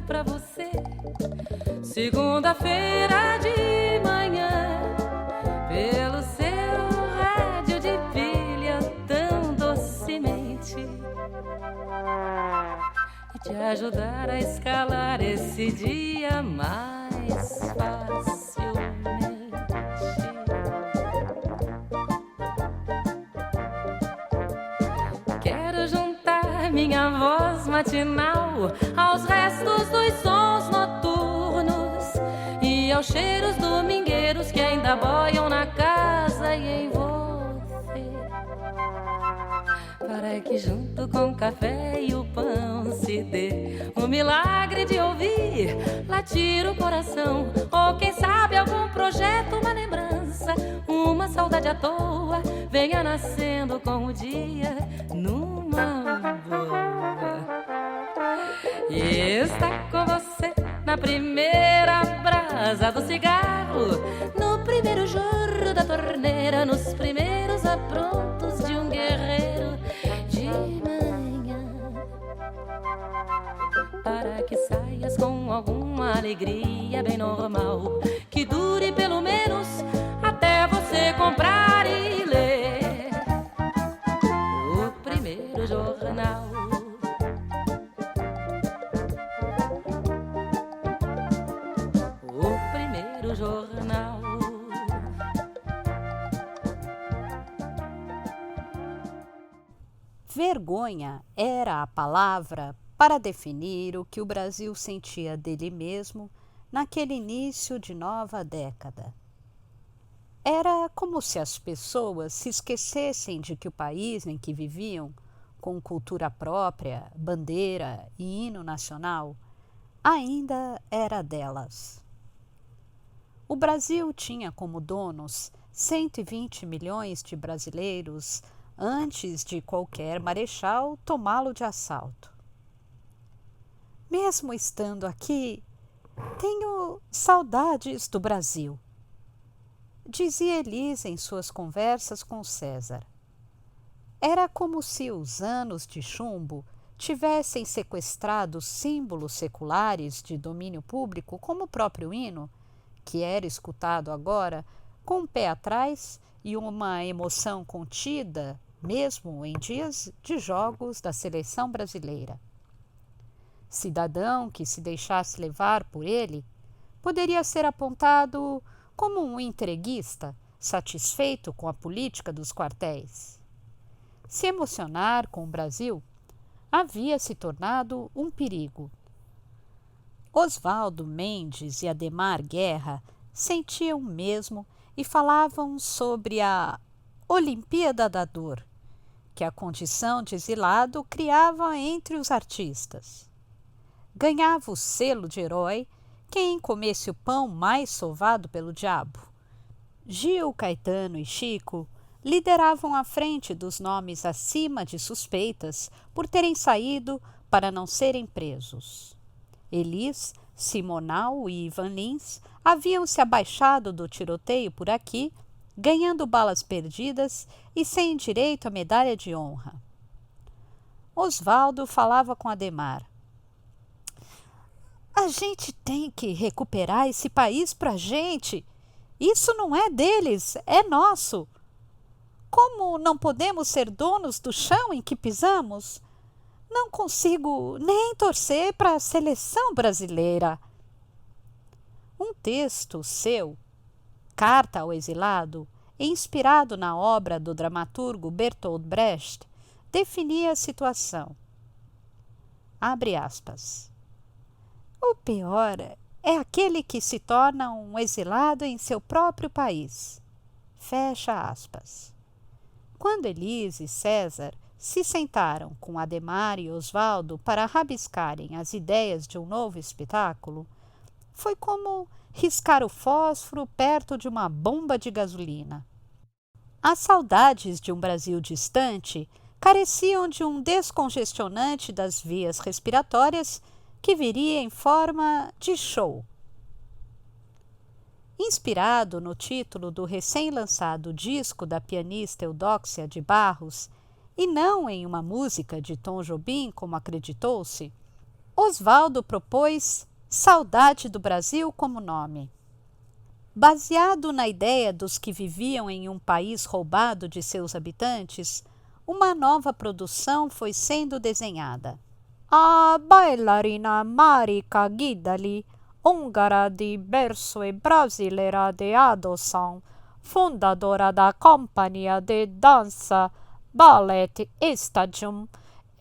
pra você. Segunda-feira de manhã, pelo seu rádio de pilha tão docemente, e te ajudar a escalar esse dia mais facilmente. Quero juntar minha voz matinal aos restos dos sons noturnos e aos cheiros domingueiros que ainda boiam na casa e em você, para que junto com o café e o pão se dê o milagre de ouvir latir o coração, ou quem sabe algum projeto, uma lembrança, uma saudade à toa venha nascendo com o dia numa boa. E está com você na primeira brasa do cigarro, no primeiro jorro da torneira, nos primeiros aprontos de um guerreiro de manhã, para que saias com alguma alegria bem normal, que dure pelo menos até você comprar e ler o primeiro jornal. O primeiro jornal. Vergonha era a palavra para definir o que o Brasil sentia dele mesmo naquele início de nova década. Era como se as pessoas se esquecessem de que o país em que viviam, com cultura própria, bandeira e hino nacional, ainda era delas. O Brasil tinha como donos 120 milhões de brasileiros antes de qualquer marechal tomá-lo de assalto. Mesmo estando aqui, tenho saudades do Brasil, dizia Elisa em suas conversas com César. Era como se os anos de chumbo tivessem sequestrado símbolos seculares de domínio público, como o próprio hino, que era escutado agora com um pé atrás e uma emoção contida, mesmo em dias de jogos da seleção brasileira. Cidadão que se deixasse levar por ele poderia ser apontado como um entreguista satisfeito com a política dos quartéis. Se emocionar com o Brasil havia se tornado um perigo. Oswaldo Mendes e Adhemar Guerra sentiam o mesmo e falavam sobre a Olimpíada da Dor, que a condição de exilado criava entre os artistas. Ganhava o selo de herói quem comesse o pão mais sovado pelo diabo. Gil, Caetano e Chico lideravam à frente dos nomes acima de suspeitas por terem saído para não serem presos. Elis, Simonal e Ivan Lins haviam se abaixado do tiroteio por aqui, ganhando balas perdidas e sem direito à medalha de honra. Oswaldo falava com Adhemar. A gente tem que recuperar esse país pra gente. Isso não é deles, é nosso. Como não podemos ser donos do chão em que pisamos? Não consigo nem torcer para a seleção brasileira. Um texto seu, Carta ao Exilado, inspirado na obra do dramaturgo Bertolt Brecht, definia a situação. Abre aspas. O pior é aquele que se torna um exilado em seu próprio país. Fecha aspas. Quando Elise e César se sentaram com Adhemar e Oswaldo para rabiscarem as ideias de um novo espetáculo, foi como riscar o fósforo perto de uma bomba de gasolina. As saudades de um Brasil distante careciam de um descongestionante das vias respiratórias que viria em forma de show. Inspirado no título do recém-lançado disco da pianista Eudóxia de Barros, e não em uma música de Tom Jobim, como acreditou-se, Oswaldo propôs Saudade do Brasil como nome. Baseado na ideia dos que viviam em um país roubado de seus habitantes, uma nova produção foi sendo desenhada. A bailarina Marica Guidali, húngara de berço e brasileira de adoção, fundadora da Companhia de Dança Ballet Stadium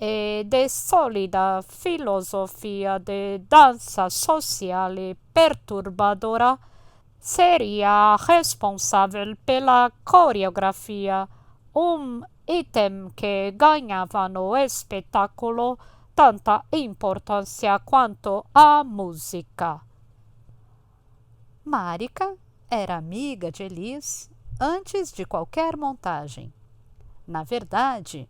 e de sólida filosofia de dança social e perturbadora, seria responsável pela coreografia, item que ganhava no espetáculo tanta importância quanto a música. Marica era amiga de Elis antes de qualquer montagem. Na verdade,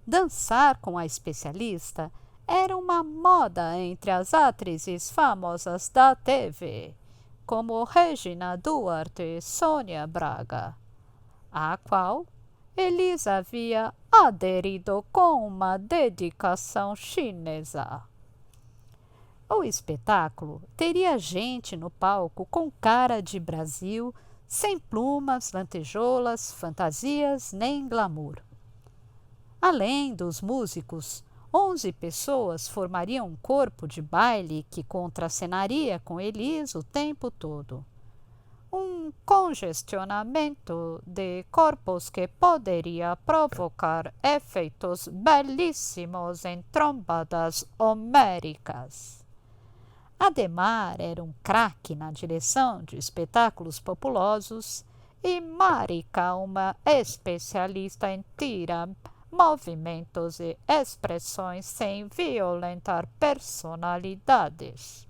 dançar com a especialista era uma moda entre as atrizes famosas da TV, como Regina Duarte e Sônia Braga, à qual Elis havia aderido com uma dedicação chinesa. O espetáculo teria gente no palco com cara de Brasil, sem plumas, lantejoulas, fantasias nem glamour. Além dos músicos, 11 pessoas formariam um corpo de baile que contracenaria com Elis o tempo todo. Um congestionamento de corpos que poderia provocar efeitos belíssimos em trombadas homéricas. Ademar era um craque na direção de espetáculos populosos e Marica uma especialista em tirar movimentos e expressões sem violentar personalidades.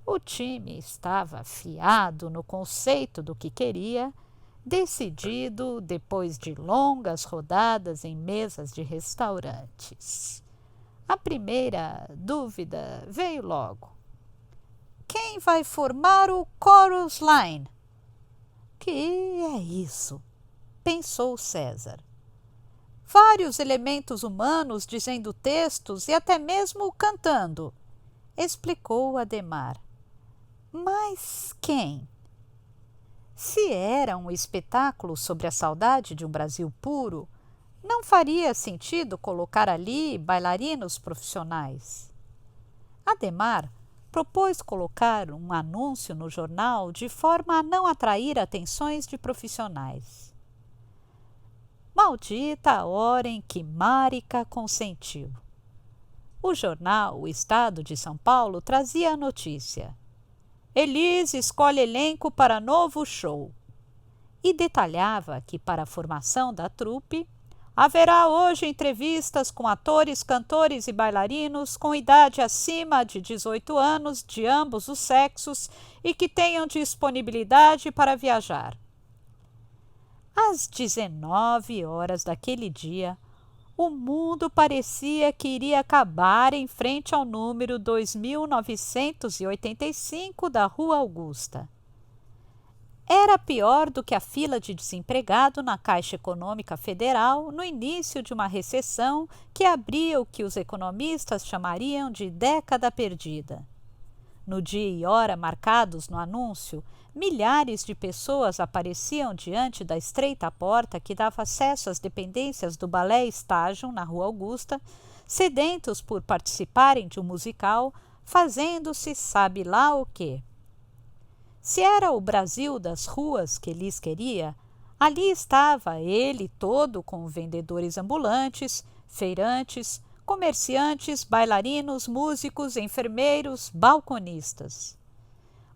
O time estava afiado no conceito do que queria, decidido depois de longas rodadas em mesas de restaurantes. A primeira dúvida veio logo. Quem vai formar o chorus line? Que é isso? Pensou César. Vários elementos humanos dizendo textos e até mesmo cantando, explicou Ademar. Mas quem? Se era um espetáculo sobre a saudade de um Brasil puro, não faria sentido colocar ali bailarinos profissionais. Ademar propôs colocar um anúncio no jornal de forma a não atrair atenções de profissionais. Maldita a hora em que Marica consentiu. O jornal O Estado de São Paulo trazia a notícia. Elis escolhe elenco para novo show. E detalhava que para a formação da trupe haverá hoje entrevistas com atores, cantores e bailarinos com idade acima de 18 anos de ambos os sexos e que tenham disponibilidade para viajar. Às 19 horas daquele dia, o mundo parecia que iria acabar em frente ao número 2985 da Rua Augusta. Era pior do que a fila de desempregado na Caixa Econômica Federal no início de uma recessão que abria o que os economistas chamariam de década perdida. No dia e hora marcados no anúncio, milhares de pessoas apareciam diante da estreita porta que dava acesso às dependências do Balé Estágio, na Rua Augusta, sedentos por participarem de um musical, fazendo-se sabe lá o quê. Se era o Brasil das ruas que Elis queria, ali estava ele todo com vendedores ambulantes, feirantes, comerciantes, bailarinos, músicos, enfermeiros, balconistas.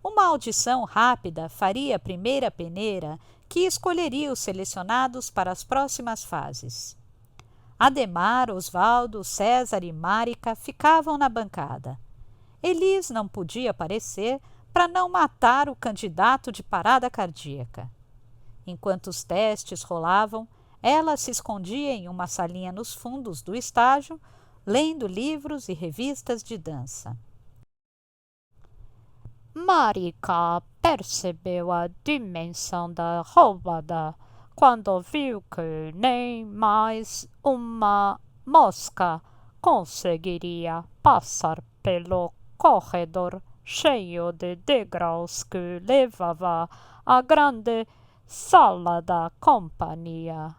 Uma audição rápida faria a primeira peneira que escolheria os selecionados para as próximas fases. Ademar, Oswaldo, César e Marica ficavam na bancada. Elis não podia aparecer para não matar o candidato de parada cardíaca. Enquanto os testes rolavam, ela se escondia em uma salinha nos fundos do estágio, lendo livros e revistas de dança. Marica percebeu a dimensão da roubada quando viu que nem mais uma mosca conseguiria passar pelo corredor cheio de degraus que levava à grande sala da companhia.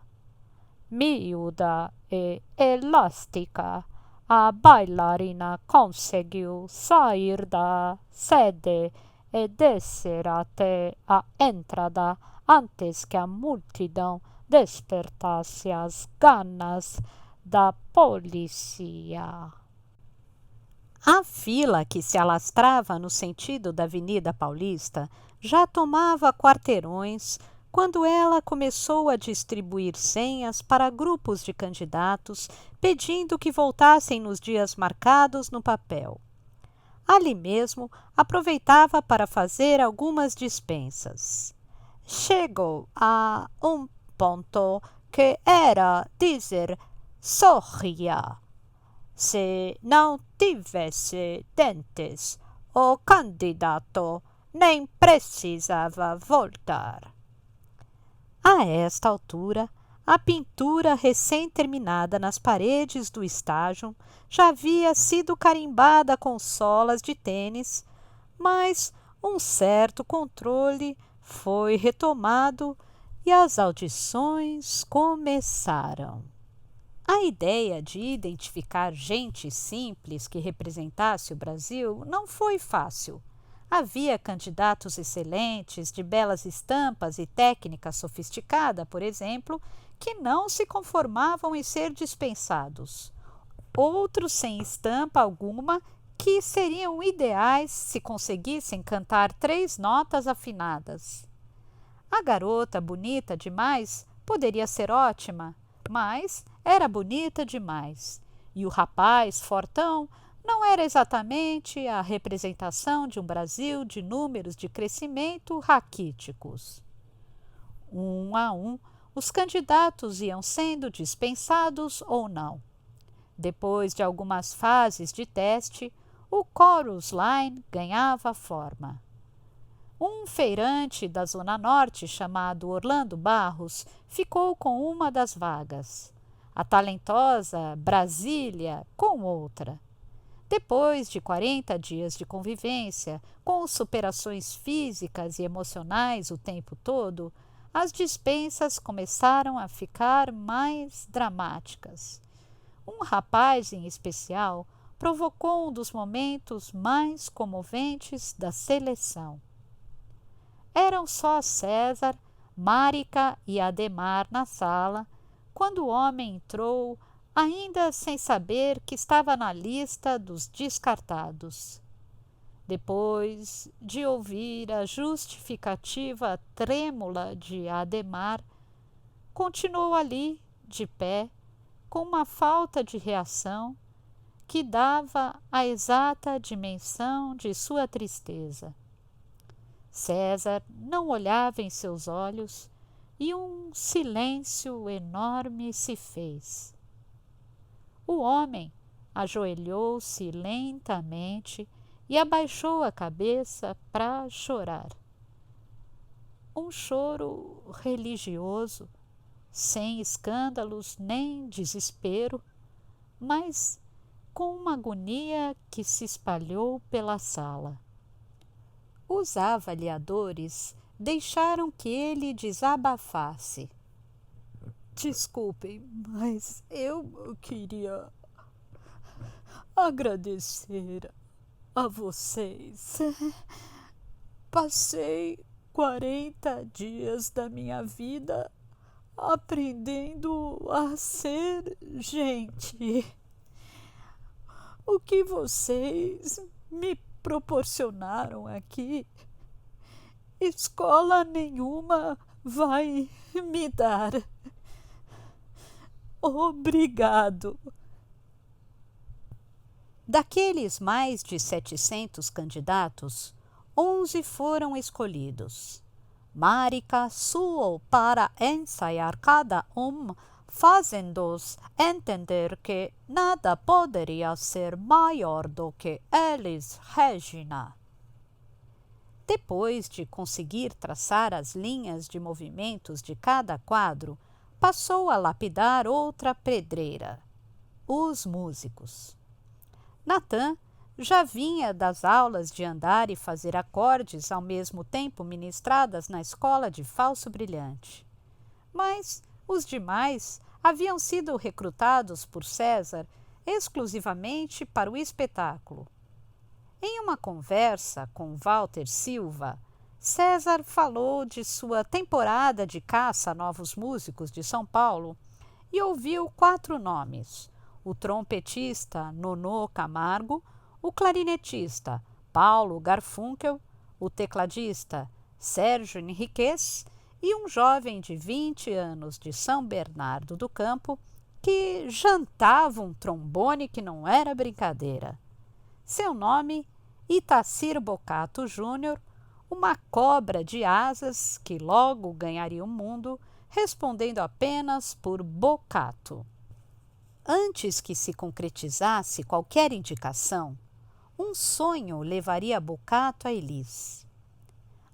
Miúda e elástica, a bailarina conseguiu sair da sede e descer até a entrada antes que a multidão despertasse as ganas da polícia. A fila que se alastrava no sentido da Avenida Paulista já tomava quarteirões quando ela começou a distribuir senhas para grupos de candidatos, pedindo que voltassem nos dias marcados no papel. Ali mesmo, aproveitava para fazer algumas dispensas. Chegou a um ponto que era dizer sorria. Se não tivesse dentes, o candidato nem precisava voltar. A esta altura, a pintura recém-terminada nas paredes do estágio já havia sido carimbada com solas de tênis, mas um certo controle foi retomado e as audições começaram. A ideia de identificar gente simples que representasse o Brasil não foi fácil. Havia candidatos excelentes, de belas estampas e técnica sofisticada, por exemplo, que não se conformavam em ser dispensados. Outros sem estampa alguma, que seriam ideais se conseguissem cantar 3 notas afinadas. A garota bonita demais poderia ser ótima, mas era bonita demais. E o rapaz fortão não era exatamente a representação de um Brasil de números de crescimento raquíticos. Um a um, os candidatos iam sendo dispensados ou não. Depois de algumas fases de teste, o chorus line ganhava forma. Um feirante da Zona Norte, chamado Orlando Barros, ficou com uma das vagas. A talentosa Brasília com outra. Depois de 40 dias de convivência, com superações físicas e emocionais o tempo todo, as dispensas começaram a ficar mais dramáticas. Um rapaz em especial provocou um dos momentos mais comoventes da seleção. Eram só César, Márica e Adhemar na sala, quando o homem entrou, ainda sem saber que estava na lista dos descartados. Depois de ouvir a justificativa trêmula de Adhemar, continuou ali, de pé, com uma falta de reação que dava a exata dimensão de sua tristeza. César não olhava em seus olhos e um silêncio enorme se fez. O homem ajoelhou-se lentamente e abaixou a cabeça para chorar. Um choro religioso, sem escândalos nem desespero, mas com uma agonia que se espalhou pela sala. Os avaliadores deixaram que ele desabafasse. Desculpem, mas eu queria agradecer a vocês. Passei 40 dias da minha vida aprendendo a ser gente. O que vocês me proporcionaram aqui, escola nenhuma vai me dar. Obrigado. Daqueles mais de 700 candidatos, 11 foram escolhidos. Márica suou para ensaiar cada fazendo-os entender que nada poderia ser maior do que Elis Regina. Depois de conseguir traçar as linhas de movimentos de cada quadro, passou a lapidar outra pedreira. os músicos. Natan já vinha das aulas de andar e fazer acordes ao mesmo tempo ministradas na escola de Falso Brilhante. Mas os demais haviam sido recrutados por César exclusivamente para o espetáculo. Em uma conversa com Walter Silva, César falou de sua temporada de caça a novos músicos de São Paulo e ouviu 4 nomes: o trompetista Nonô Camargo, o clarinetista Paulo Garfunkel, o tecladista Sérgio Henriquez e um jovem de 20 anos de São Bernardo do Campo que jantava um trombone que não era brincadeira. Seu nome, Itacir Bocato Júnior, uma cobra de asas que logo ganharia o mundo, respondendo apenas por Bocato. Antes que se concretizasse qualquer indicação, um sonho levaria Bocato a Elis.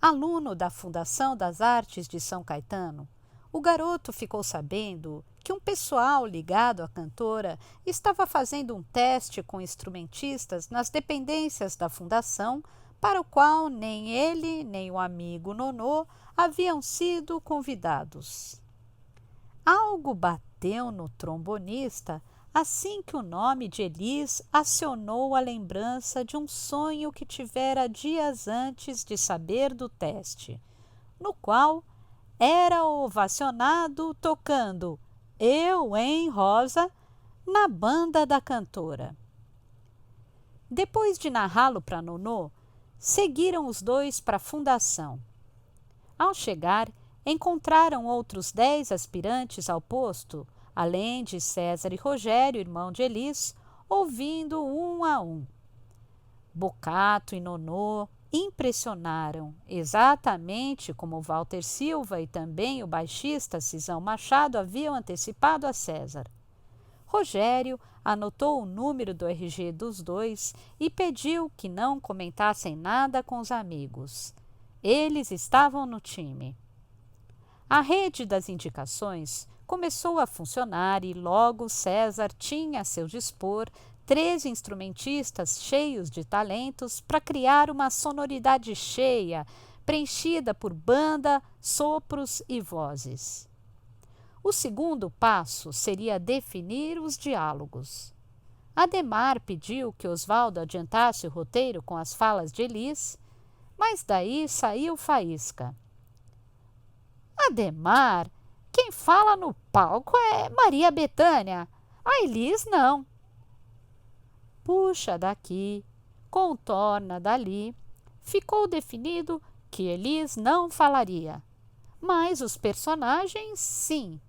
Aluno da Fundação das Artes de São Caetano, o garoto ficou sabendo que um pessoal ligado à cantora estava fazendo um teste com instrumentistas nas dependências da fundação, para o qual nem ele nem o amigo Nonô haviam sido convidados. Algo bateu no trombonista assim que o nome de Elis acionou a lembrança de um sonho que tivera dias antes de saber do teste, no qual era ovacionado tocando Eu, em Rosa, na banda da cantora. Depois de narrá-lo para Nonô, seguiram os dois para a fundação. Ao chegar, encontraram outros 10 aspirantes ao posto, além de César e Rogério, irmão de Elis, ouvindo um a um. Bocato e Nonô impressionaram, exatamente como Walter Silva e também o baixista Cisão Machado haviam antecipado a César. Rogério anotou o número do RG dos dois e pediu que não comentassem nada com os amigos. Eles estavam no time. A rede das indicações começou a funcionar e logo César tinha a seu dispor 13 instrumentistas cheios de talentos para criar uma sonoridade cheia, preenchida por banda, sopros e vozes. O segundo passo seria definir os diálogos. Ademar pediu que Osvaldo adiantasse o roteiro com as falas de Elis, mas daí saiu faísca. Ademar, quem fala no palco é Maria Bethânia, a Elis não. Puxa daqui, contorna dali, ficou definido que Elis não falaria, mas os personagens sim.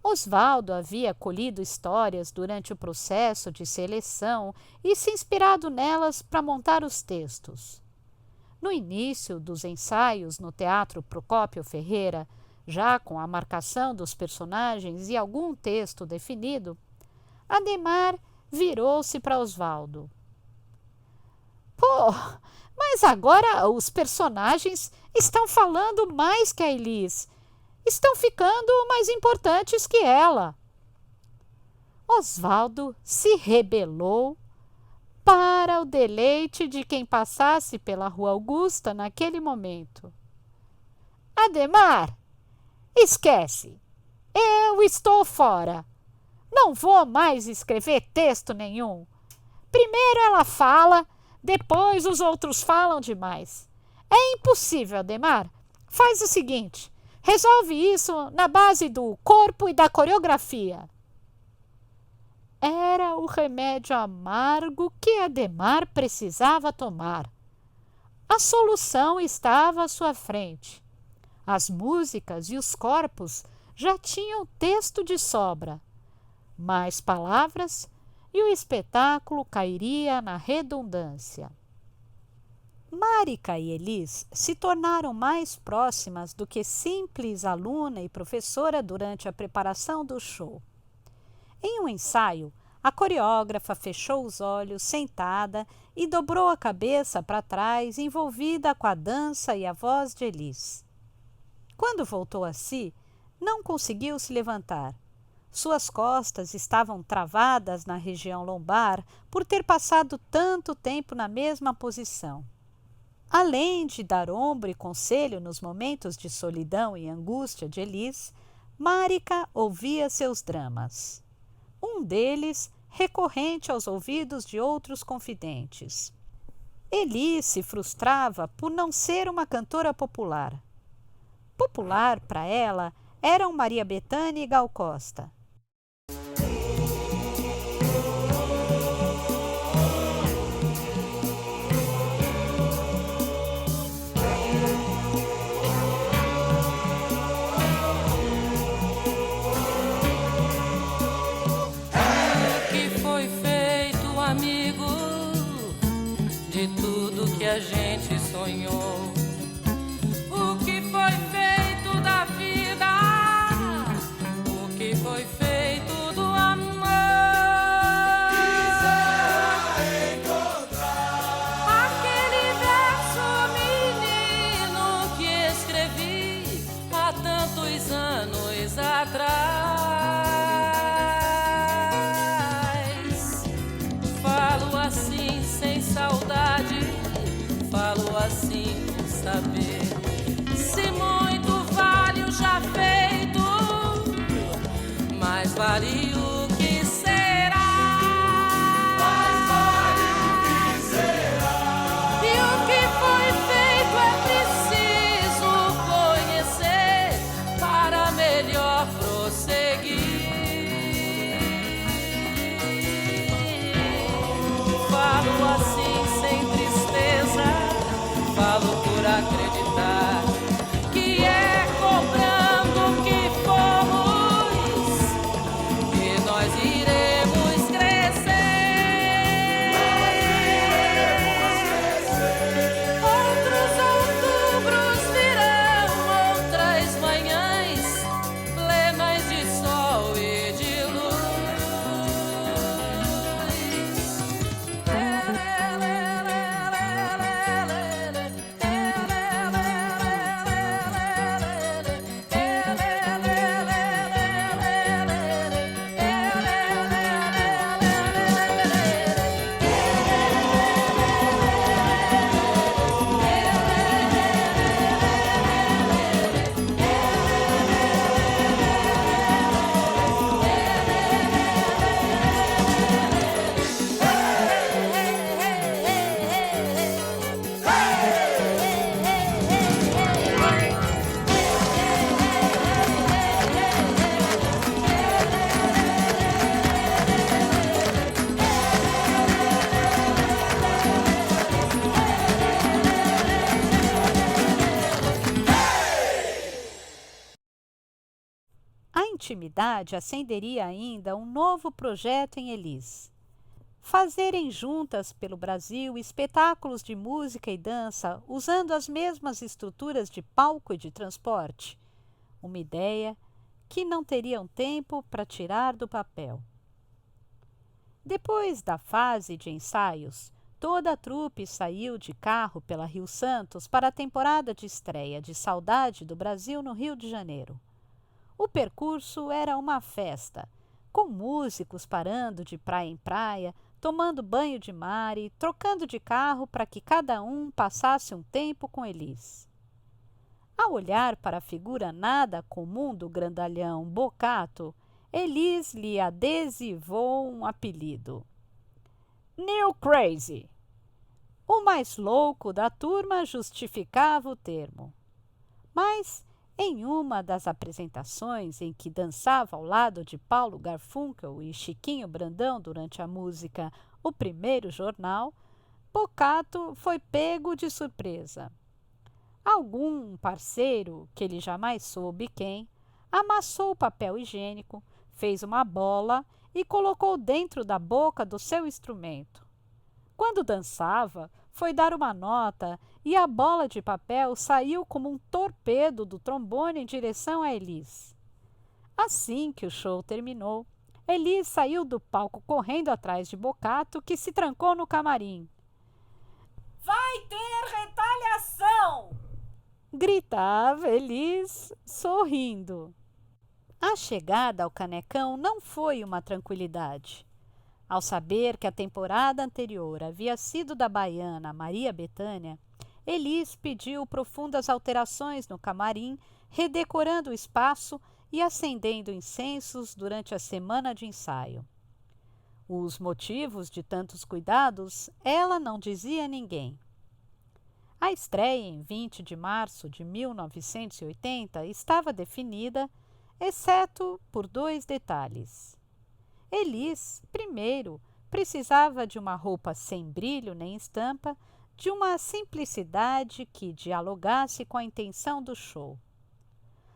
Osvaldo havia colhido histórias durante o processo de seleção e se inspirado nelas para montar os textos. No início dos ensaios no Teatro Procópio Ferreira, já com a marcação dos personagens e algum texto definido, Ademar virou-se para Osvaldo. Pô, mas agora os personagens estão falando mais que a Elis. Estão ficando mais importantes que ela. Osvaldo se rebelou para o deleite de quem passasse pela Rua Augusta naquele momento. Ademar, esquece. Eu estou fora. Não vou mais escrever texto nenhum. Primeiro ela fala, depois os outros falam demais. É impossível, Ademar. Faz o seguinte, resolve isso na base do corpo e da coreografia. Era o remédio amargo que Ademar precisava tomar. A solução estava à sua frente. As músicas e os corpos já tinham texto de sobra. Mais palavras e o espetáculo cairia na redundância. Márica e Elis se tornaram mais próximas do que simples aluna e professora durante a preparação do show. Em um ensaio, a coreógrafa fechou os olhos sentada e dobrou a cabeça para trás, envolvida com a dança e a voz de Elis. Quando voltou a si, não conseguiu se levantar. Suas costas estavam travadas na região lombar por ter passado tanto tempo na mesma posição. Além de dar ombro e conselho nos momentos de solidão e angústia de Elis, Marica ouvia seus dramas. Um deles recorrente aos ouvidos de outros confidentes. Elis se frustrava por não ser uma cantora popular. Popular, para ela, eram Maria Bethânia e Gal Costa. De tudo que a gente sonhou, o que foi feito da vida, o que foi feito do amor. Quisera encontrar aquele verso menino que escrevi há tantos anos atrás. Falo assim sem saudade, falo assim com saber. Se muito vale o já feito, mais vale o que será. Mais vale o que será. E o que foi feito é preciso conhecer para melhor prosseguir. Falo assim sem tristeza, falo por acreditar que é cobrando o que fomos que nós iremos crescer. Outros outubros virão, outras manhãs plenas de sol e de luz. A intimidade acenderia ainda um novo projeto em Elis. Fazerem juntas pelo Brasil espetáculos de música e dança usando as mesmas estruturas de palco e de transporte. Uma ideia que não teriam tempo para tirar do papel. Depois da fase de ensaios, toda a trupe saiu de carro pela Rio Santos para a temporada de estreia de Saudade do Brasil no Rio de Janeiro. O percurso era uma festa, com músicos parando de praia em praia, tomando banho de mar e trocando de carro para que cada um passasse um tempo com Elis. Ao olhar para a figura nada comum do grandalhão Bocato, Elis lhe adesivou um apelido. New Crazy. O mais louco da turma justificava o termo. Mas, em uma das apresentações em que dançava ao lado de Paulo Garfunkel e Chiquinho Brandão durante a música O Primeiro Jornal, Bocato foi pego de surpresa. Algum parceiro, que ele jamais soube quem, amassou o papel higiênico, fez uma bola e colocou dentro da boca do seu instrumento. Quando dançava, foi dar uma nota e a bola de papel saiu como um torpedo do trombone em direção a Elis. Assim que o show terminou, Elis saiu do palco correndo atrás de Bocato, que se trancou no camarim. Vai ter retaliação! Gritava Elis, sorrindo. A chegada ao Canecão não foi uma tranquilidade. Ao saber que a temporada anterior havia sido da baiana Maria Bethânia, Elis pediu profundas alterações no camarim, redecorando o espaço e acendendo incensos durante a semana de ensaio. Os motivos de tantos cuidados ela não dizia a ninguém. A estreia em 20 de março de 1980 estava definida, exceto por 2 detalhes. Elis, primeiro, precisava de uma roupa sem brilho nem estampa, de uma simplicidade que dialogasse com a intenção do show.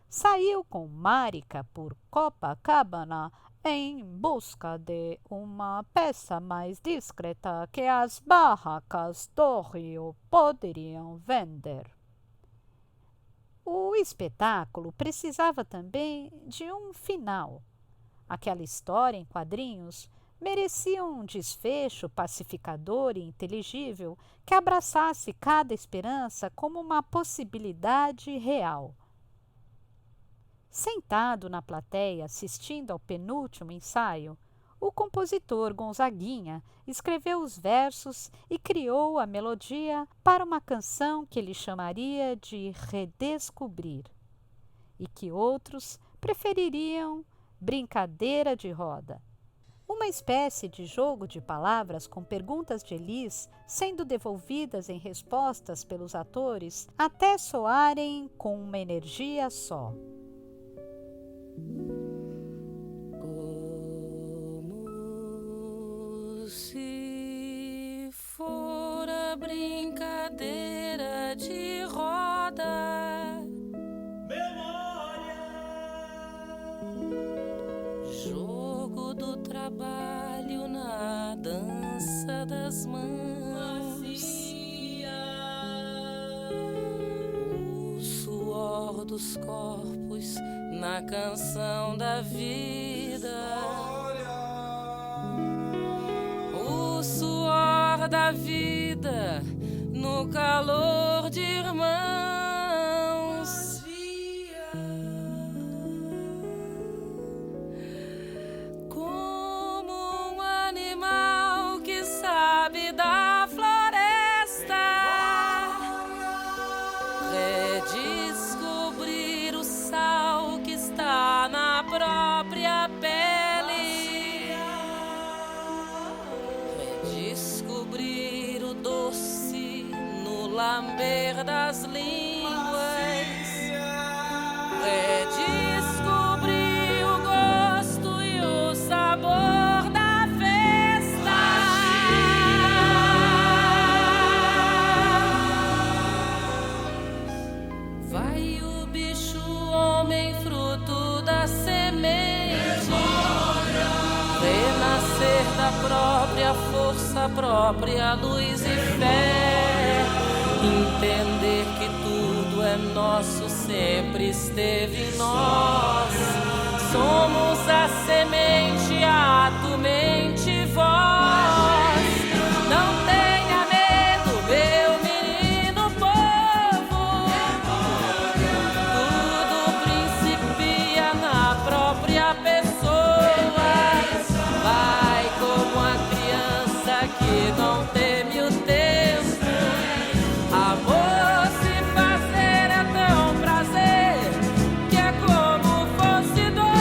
Saiu com Marica por Copacabana em busca de uma peça mais discreta que as barracas do Rio poderiam vender. O espetáculo precisava também de um final. Aquela história em quadrinhos merecia um desfecho pacificador e inteligível que abraçasse cada esperança como uma possibilidade real. Sentado na plateia assistindo ao penúltimo ensaio, o compositor Gonzaguinha escreveu os versos e criou a melodia para uma canção que ele chamaria de Redescobrir, e que outros prefeririam Brincadeira de Roda. Uma espécie de jogo de palavras com perguntas de Elis sendo devolvidas em respostas pelos atores até soarem com uma energia só. Como se fora brincadeira de roda, jogo do trabalho na dança das mãos, o suor dos corpos na canção da vida, o suor da vida no calor de irmãos. Da floresta, redescobrir o sal que está na própria pele, redescobrir o doce no lamber das línguas, redescobrir o gosto e o sabor da festa. Vai o bicho, homem, fruto da semente, renascer da própria força, própria luz e fé, entender que tudo é nosso, sempre esteve em nós. Somos a semente, ato, mente, voz. Não tenha medo, meu menino povo, tudo principia na própria pessoa. Vai como a criança que não teme o tempo. Amor se fazer é tão prazer que é como fosse dor.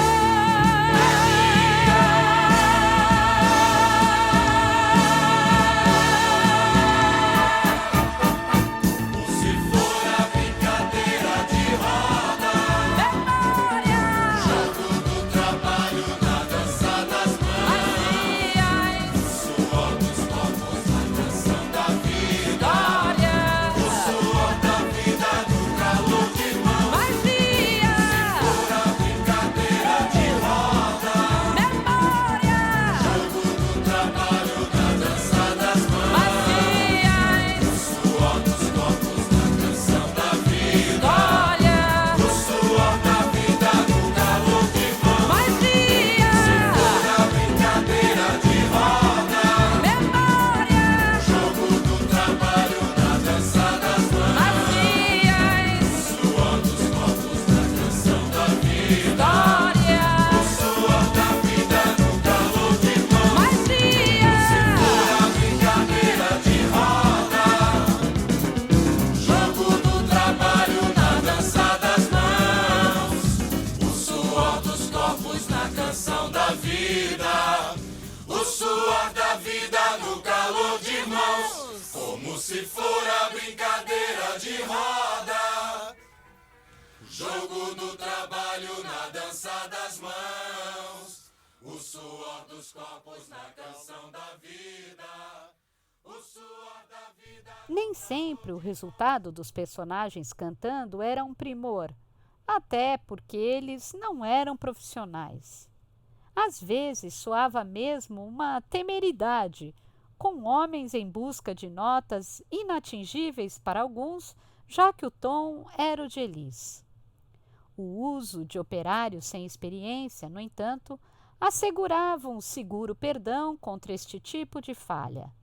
se for a brincadeira de roda, jogo do trabalho na dança das mãos, o suor dos corpos na canção da vida, o suor da vida. Nem sempre o resultado dos personagens cantando era um primor, até porque eles não eram profissionais. Às vezes soava mesmo uma temeridade, com homens em busca de notas inatingíveis para alguns, já que o tom era o de Elis. O uso de operários sem experiência, no entanto, assegurava um seguro perdão contra este tipo de falha.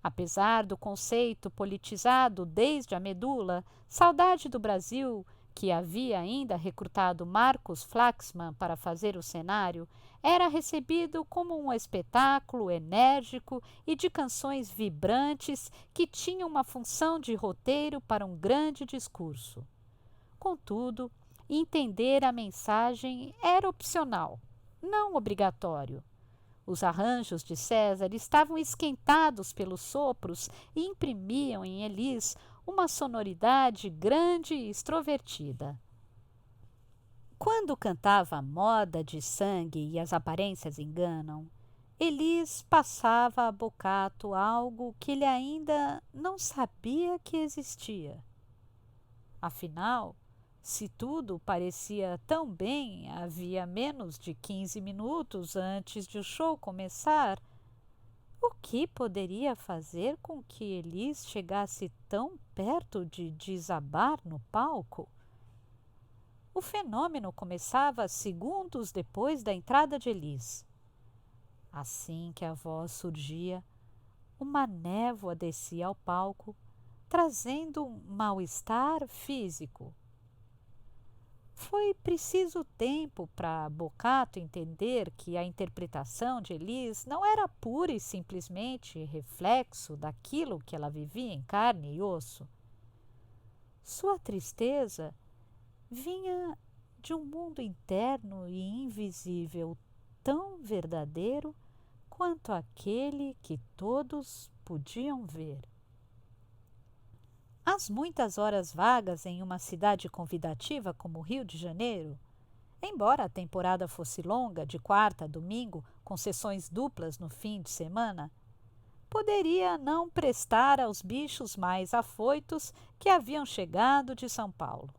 Apesar do conceito politizado desde a medula, Saudade do Brasil, que havia ainda recrutado Marcos Flaxman para fazer o cenário, era recebido como um espetáculo enérgico e de canções vibrantes que tinham uma função de roteiro para um grande discurso. Contudo, entender a mensagem era opcional, não obrigatório. Os arranjos de César estavam esquentados pelos sopros e imprimiam em Elis uma sonoridade grande e extrovertida. Quando cantava a moda de sangue e as aparências enganam, Elis passava a Bocato algo que ele ainda não sabia que existia. Afinal, se tudo parecia tão bem havia menos de 15 minutos antes de o show começar, o que poderia fazer com que Elis chegasse tão perto de desabar no palco? O fenômeno começava segundos depois da entrada de Elis. Assim que a voz surgia, uma névoa descia ao palco, trazendo um mal-estar físico. Foi preciso tempo para Bocato entender que a interpretação de Elis não era pura e simplesmente reflexo daquilo que ela vivia em carne e osso. Sua tristeza vinha de um mundo interno e invisível tão verdadeiro quanto aquele que todos podiam ver. As muitas horas vagas em uma cidade convidativa como o Rio de Janeiro, embora a temporada fosse longa, de quarta a domingo, com sessões duplas no fim de semana, poderia não prestar aos bichos mais afoitos que haviam chegado de São Paulo.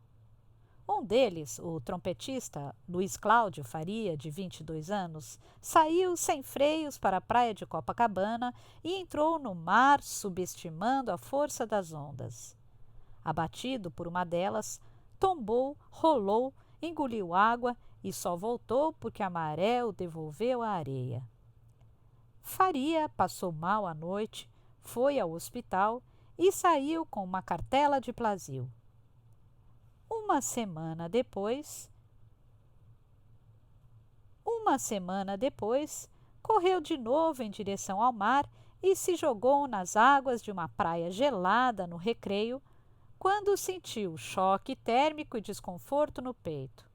Um deles, o trompetista Luiz Cláudio Faria, de 22 anos, saiu sem freios para a praia de Copacabana e entrou no mar subestimando a força das ondas. Abatido por uma delas, tombou, rolou, engoliu água e só voltou porque a maré o devolveu à areia. Faria passou mal à noite, foi ao hospital e saiu com uma cartela de plasio. Uma semana depois, correu de novo em direção ao mar e se jogou nas águas de uma praia gelada no Recreio, quando sentiu choque térmico e desconforto no peito.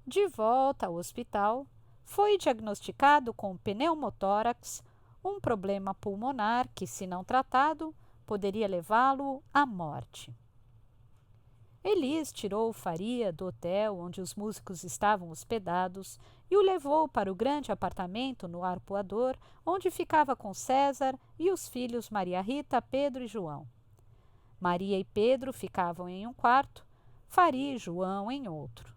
De volta ao hospital, foi diagnosticado com pneumotórax, um problema pulmonar que, se não tratado, poderia levá-lo à morte. Elis tirou Faria do hotel onde os músicos estavam hospedados e o levou para o grande apartamento no Arpoador, onde ficava com César e os filhos Maria Rita, Pedro e João. Maria e Pedro ficavam em um quarto, Faria e João em outro.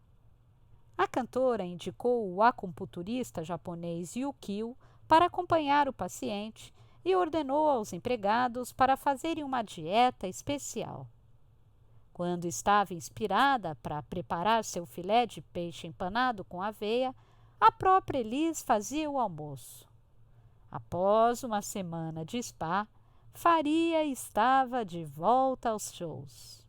A cantora indicou o acupunturista japonês Yukio para acompanhar o paciente e ordenou aos empregados para fazerem uma dieta especial. Quando estava inspirada para preparar seu filé de peixe empanado com aveia, a própria Elis fazia o almoço. Após uma semana de spa, Faria estava de volta aos shows.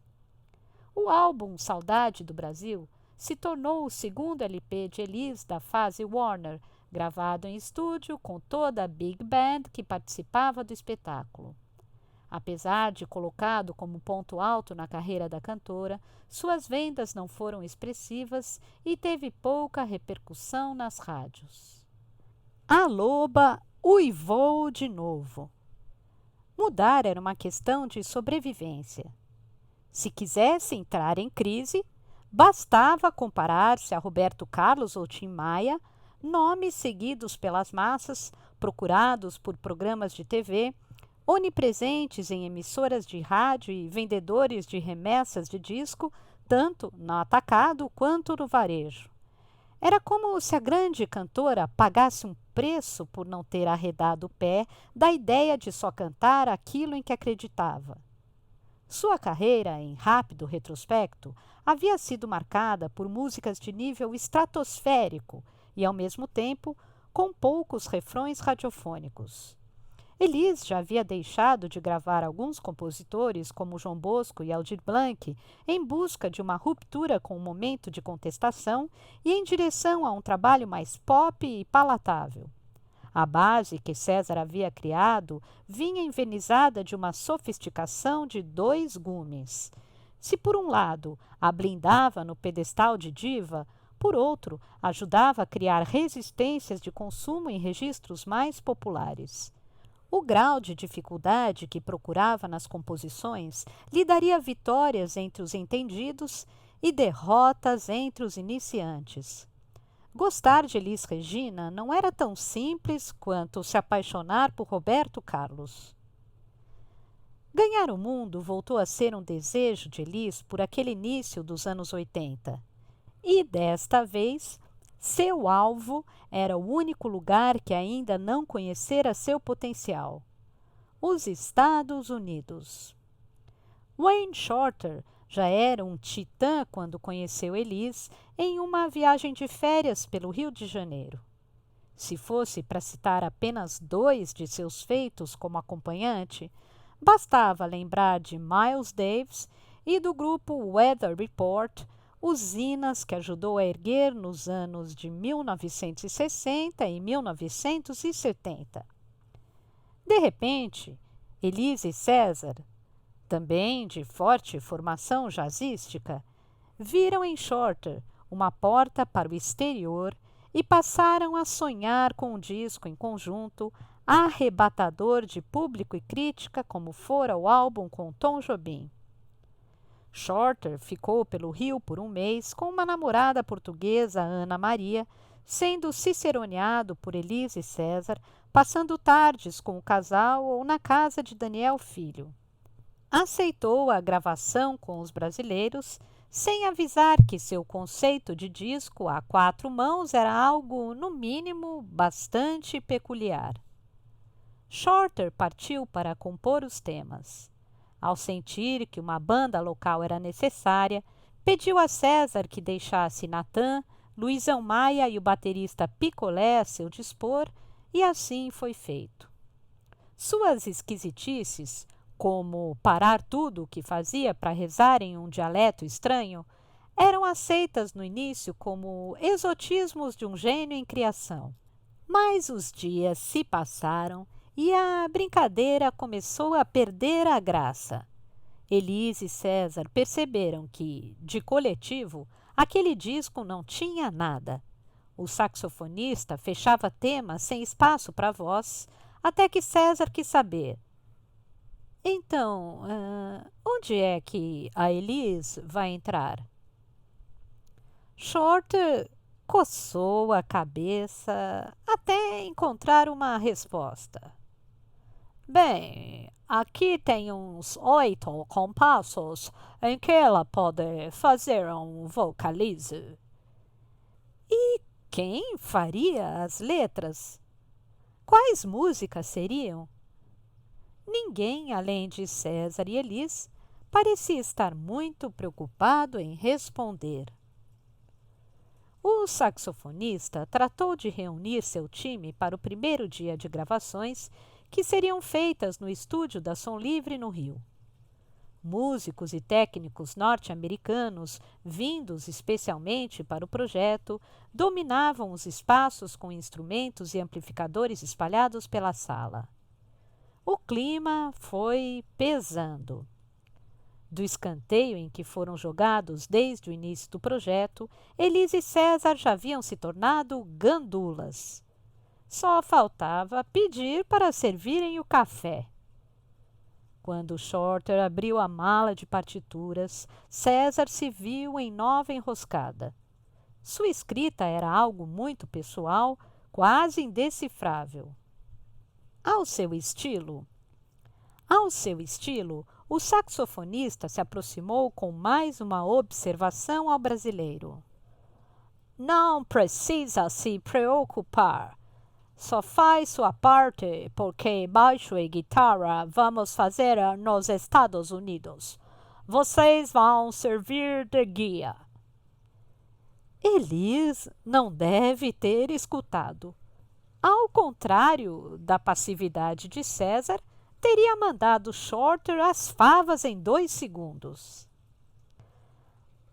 O álbum Saudade do Brasil se tornou o segundo LP de Elis da fase Warner, gravado em estúdio com toda a Big Band que participava do espetáculo. Apesar de colocado como ponto alto na carreira da cantora, suas vendas não foram expressivas e teve pouca repercussão nas rádios. A loba uivou de novo. Mudar era uma questão de sobrevivência. Se quisesse entrar em crise, bastava comparar-se a Roberto Carlos ou Tim Maia, nomes seguidos pelas massas, procurados por programas de TV, onipresentes em emissoras de rádio e vendedores de remessas de disco, tanto no atacado quanto no varejo. Era como se a grande cantora pagasse um preço por não ter arredado o pé da ideia de só cantar aquilo em que acreditava. Sua carreira, em rápido retrospecto, havia sido marcada por músicas de nível estratosférico e, ao mesmo tempo, com poucos refrões radiofônicos. Elis já havia deixado de gravar alguns compositores como João Bosco e Aldir Blanc em busca de uma ruptura com o momento de contestação e em direção a um trabalho mais pop e palatável. A base que César havia criado vinha envernizada de uma sofisticação de 2 gumes. Se por um lado a blindava no pedestal de diva, por outro ajudava a criar resistências de consumo em registros mais populares. O grau de dificuldade que procurava nas composições lhe daria vitórias entre os entendidos e derrotas entre os iniciantes. Gostar de Elis Regina não era tão simples quanto se apaixonar por Roberto Carlos. Ganhar o mundo voltou a ser um desejo de Elis por aquele início dos anos 80. E, desta vez, seu alvo era o único lugar que ainda não conhecera seu potencial: os Estados Unidos. Wayne Shorter já era um titã quando conheceu Elis em uma viagem de férias pelo Rio de Janeiro. Se fosse para citar apenas 2 de seus feitos como acompanhante, bastava lembrar de Miles Davis e do grupo Weather Report, usinas que ajudou a erguer nos anos de 1960 e 1970. De repente, Elis e César, também de forte formação jazzística, viram em Shorter uma porta para o exterior e passaram a sonhar com um disco em conjunto arrebatador de público e crítica como fora o álbum com Tom Jobim. Shorter ficou pelo Rio por um mês com uma namorada portuguesa, Ana Maria, sendo ciceroneado por Elis e César, passando tardes com o casal ou na casa de Daniel Filho. Aceitou a gravação com os brasileiros, sem avisar que seu conceito de disco a 4 mãos era algo, no mínimo, bastante peculiar. Shorter partiu para compor os temas. Ao sentir que uma banda local era necessária, pediu a César que deixasse Natan, Luizão Maia e o baterista Picolé a seu dispor, e assim foi feito. Suas esquisitices, como parar tudo o que fazia para rezar em um dialeto estranho, eram aceitas no início como exotismos de um gênio em criação. Mas os dias se passaram e a brincadeira começou a perder a graça. Elis e César perceberam que, de coletivo, aquele disco não tinha nada. O saxofonista fechava temas sem espaço para voz, até que César quis saber: então, onde é que a Elis vai entrar? Shorter coçou a cabeça até encontrar uma resposta. Bem, aqui tem uns 8 compassos em que ela pode fazer um vocalize. E quem faria as letras? Quais músicas seriam? Ninguém, além de César e Elis, parecia estar muito preocupado em responder. O saxofonista tratou de reunir seu time para o primeiro dia de gravações, que seriam feitas no estúdio da Som Livre, no Rio. Músicos e técnicos norte-americanos, vindos especialmente para o projeto, dominavam os espaços com instrumentos e amplificadores espalhados pela sala. O clima foi pesando. Do escanteio em que foram jogados desde o início do projeto, Elis e César já haviam se tornado gandulas. Só faltava pedir para servirem o café. Quando Shorter abriu a mala de partituras, César se viu em nova enroscada. Sua escrita era algo muito pessoal, quase indecifrável. Ao seu estilo, o saxofonista se aproximou com mais uma observação ao brasileiro. Não precisa se preocupar. Só faz sua parte, porque baixo e guitarra vamos fazer nos Estados Unidos. Vocês vão servir de guia. Elis não deve ter escutado. Ao contrário da passividade de César, teria mandado Shorter as favas em 2 segundos.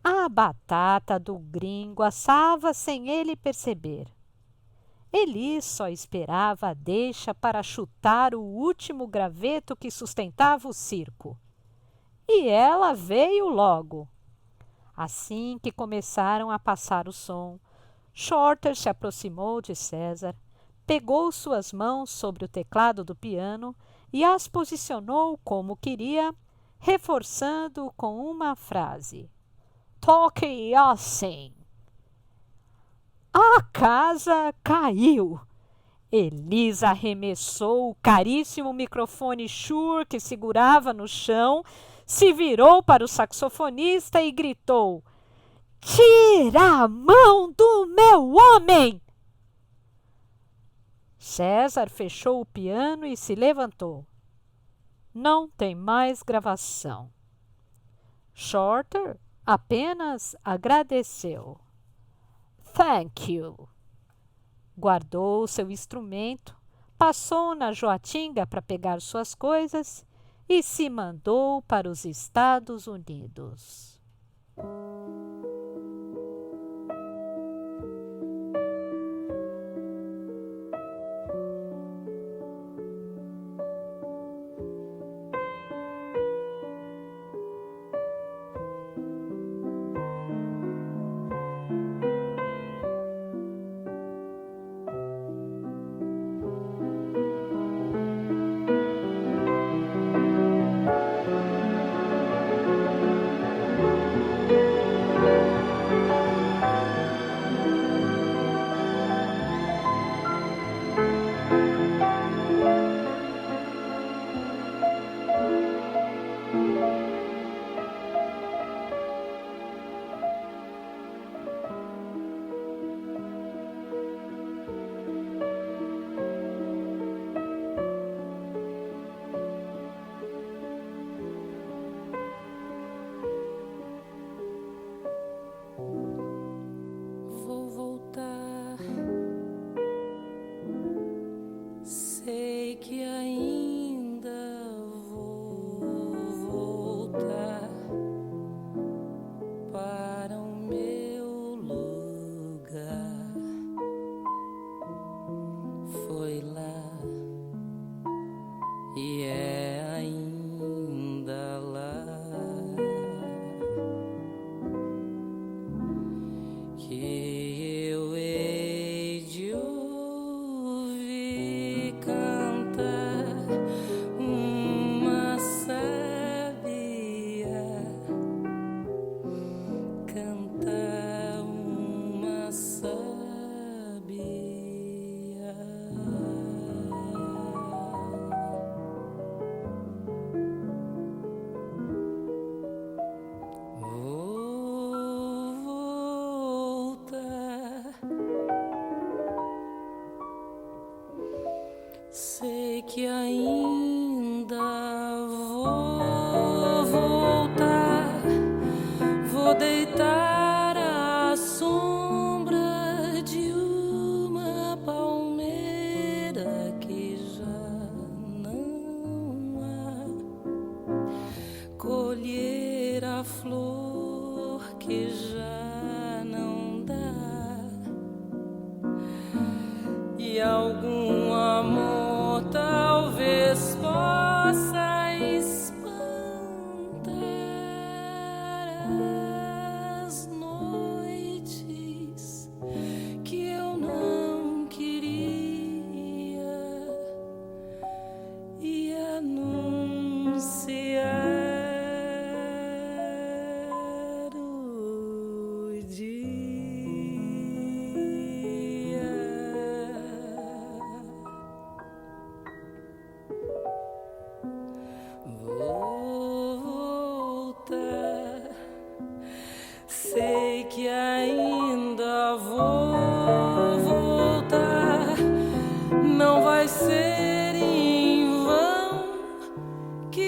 A batata do gringo assava sem ele perceber. Elis só esperava a deixa para chutar o último graveto que sustentava o circo. E ela veio logo. Assim que começaram a passar o som, Shorter se aproximou de César, pegou suas mãos sobre o teclado do piano e as posicionou como queria, reforçando com uma frase. Toque assim. A casa caiu. Elis arremessou o caríssimo microfone Shure que segurava no chão, se virou para o saxofonista e gritou: Tira a mão do meu homem! César fechou o piano e se levantou. Não tem mais gravação. Shorter apenas agradeceu. Thank you. Guardou seu instrumento, passou na Joatinga para pegar suas coisas e se mandou para os Estados Unidos. Sei que ainda vou voltar, vou deitar à sombra de uma palmeira que já não há, colher a flor que já não dá e algum amor talvez possa espantar as noites que eu não queria e anunciar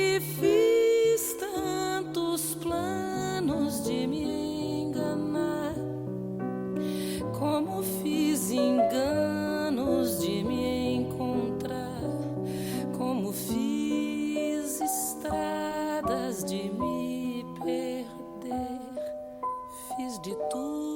E fiz tantos planos de me enganar, como fiz enganos de me encontrar, como fiz estradas de me perder, fiz de tudo